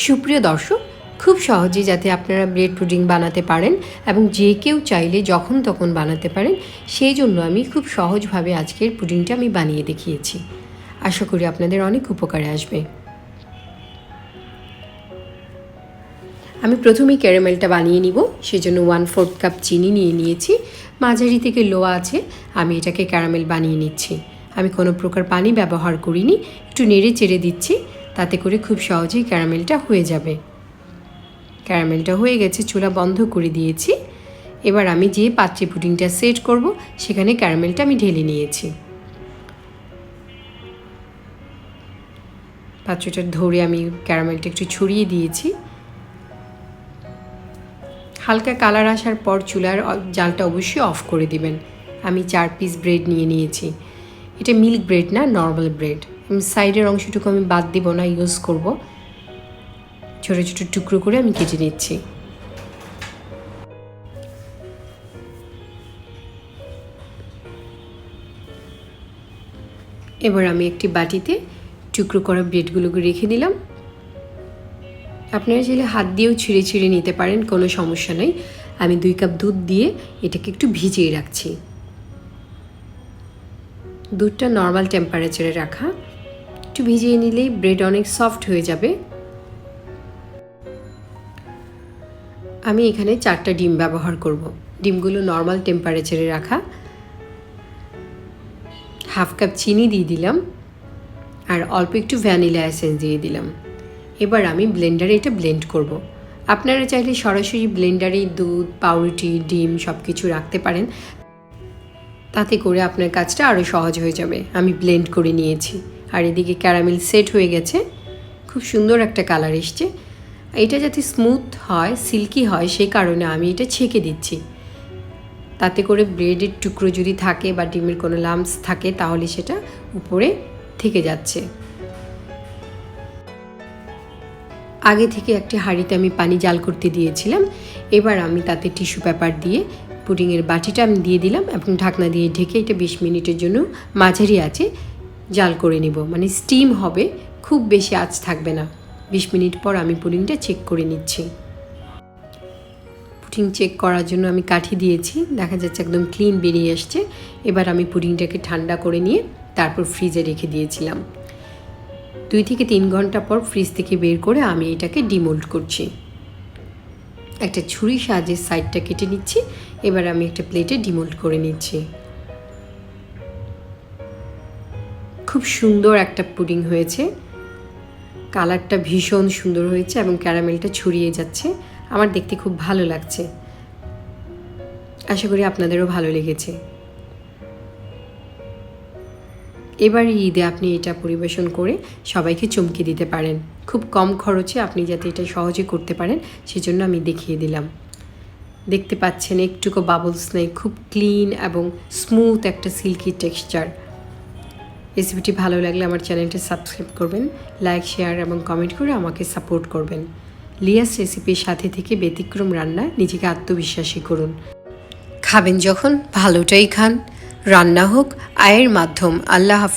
সুপ্রিয় দর্শক, খুব সহজে যাতে আপনারা ব্রেড পুডিং বানাতে পারেন এবং যে কেউ চাইলে যখন তখন বানাতে পারেন, সেই জন্য আমি খুব সহজভাবে আজকের পুডিংটা আমি বানিয়ে দেখিয়েছি। আশা করি আপনাদের অনেক উপকারে আসবে। আমি প্রথমেই ক্যারামেলটা বানিয়ে নিব। সেজন্য 1/4 কাপ চিনি নিয়ে নিয়েছি। মাঝারি থেকে লো আছে আমি এটাকে ক্যারামেল বানিয়ে নিচ্ছি। আমি কোনো প্রকার পানি ব্যবহার করিনি, একটু নেড়ে চেড়ে দিচ্ছি, তাতে করে খুব সহজেই ক্যারামেলটা হয়ে যাবে। ক্যারামেলটা হয়ে গেছে, চুলা বন্ধ করে দিয়েছি। এবার আমি যে পাত্রে পুডিংটা সেট করব সেখানে ক্যারামেলটা আমি ঢেলে নিয়েছি। পাত্রটা ধরে আমি ক্যারামেলটা একটু ছড়িয়ে দিয়েছি। হালকা কালার আসার পর চুলার জালটা অবশ্যই অফ করে দিবেন। আমি 4 পিস ব্রেড নিয়ে নিয়েছি। এটা মিল্ক ব্রেড না, নর্মাল ব্রেড। সাইডের অংশটুকু আমি বাদ দিব না, ইউজ করব। ছোটো ছোটো টুকরো করে আমি কেটে নিচ্ছি। এবার আমি একটি বাটিতে টুকরো করা ব্রেডগুলোকে রেখে দিলাম। আপনারা চাইলে হাত দিয়েও ছিঁড়ে ছিঁড়ে নিতে পারেন, কোনো সমস্যা নেই। আমি 2 কাপ দুধ দিয়ে এটাকে একটু ভিজিয়ে রাখছি। দুধটা নর্মাল টেম্পারেচারে রাখা, একটু ভিজিয়ে নিলেই ব্রেড অনেক সফট হয়ে যাবে। আমি এখানে 4টা ডিম ব্যবহার করব। ডিমগুলো নর্মাল টেম্পারেচারে রাখা। 1/2 কাপ চিনি দিয়ে দিলাম আর অল্প একটু ভ্যানিলা এসেন্স দিয়ে দিলাম। এবার আমি ব্লেন্ডারে এটা ব্লেন্ড করব। আপনারা চাইলে সরাসরি ব্লেন্ডারে দুধ, পাউরুটি, ডিম সব কিছু রাখতে পারেন, তাতে করে আপনার কাজটা আরও সহজ হয়ে যাবে। আমি ব্লেন্ড করে নিয়েছি আর এদিকে ক্যারামেল সেট হয়ে গেছে। খুব সুন্দর একটা কালার এসছে। এটা যাতে স্মুথ হয়, সিল্কি হয়, সেই কারণে আমি এটা ছেঁকে দিচ্ছি। তাতে করে ব্রেডের টুকরো যদি থাকে বা ডিমের কোনো লাম্পস থাকে তাহলে সেটা উপরে থেকে যাচ্ছে। আগে থেকে একটি হাঁড়িতে আমি পানি জাল করতে দিয়েছিলাম। এবার আমি তাতে টিস্যু পেপার দিয়ে পুডিংয়ের বাটিটা আমি দিয়ে দিলাম এবং ঢাকনা দিয়ে ঢেকে এটা 20 মিনিটের জন্য মাঝারি আঁচে জাল করে নেব। মানে স্টিম হবে, খুব বেশি আঁচ থাকবে না। 20 মিনিট পর আমি পুডিংটা চেক করে নিচ্ছি। পুডিং চেক করার জন্য আমি কাঠি দিয়েছি, দেখা যাচ্ছে একদম ক্লিন বেরিয়ে আসছে। এবার আমি পুডিংটাকে ঠান্ডা করে নিয়ে তারপর ফ্রিজে রেখে দিয়েছিলাম। 2 থেকে 3 ঘন্টা পর ফ্রিজ থেকে বের করে আমি এটাকে ডিমোল্ড করছি। একটা ছুরির সাহায্যে সাইডটা কেটে নিচ্ছি। এবার আমি একটা প্লেটে ডিমোল্ড করে নিচ্ছি। খুব সুন্দর একটা পুডিং হয়েছে। কালারটা ভীষণ সুন্দর হয়েছে এবং ক্যারামেলটা ছড়িয়ে যাচ্ছে। আমার দেখতে খুব ভালো লাগছে। আশা করি আপনাদেরও ভালো লেগেছে। এবার ঈদে আপনি এটা পরিবেশন করে সবাইকে চমকে দিতে পারেন। খুব কম খরচে আপনি যাতে এটা সহজে করতে পারেন সেজন্য আমি দেখিয়ে দিলাম। দেখতে পাচ্ছেন একটুকু বাবলস নেই, খুব ক্লিন এবং স্মুথ একটা সিল্কি টেক্সচার। রেসিপিটি ভালো লাগলে আমার চ্যানেলটি সাবস্ক্রাইব করবেন, লাইক, শেয়ার এবং কমেন্ট করে আমাকে সাপোর্ট করবেন। লিয়াস রেসিপির সাথে থেকে ব্যতিক্রম রান্না, নিজেকে আত্মবিশ্বাসী করুন। খাবেন যখন ভালোটাই খান। রান্না হোক আয়ের মাধ্যম। আল্লাহ হাফেজ।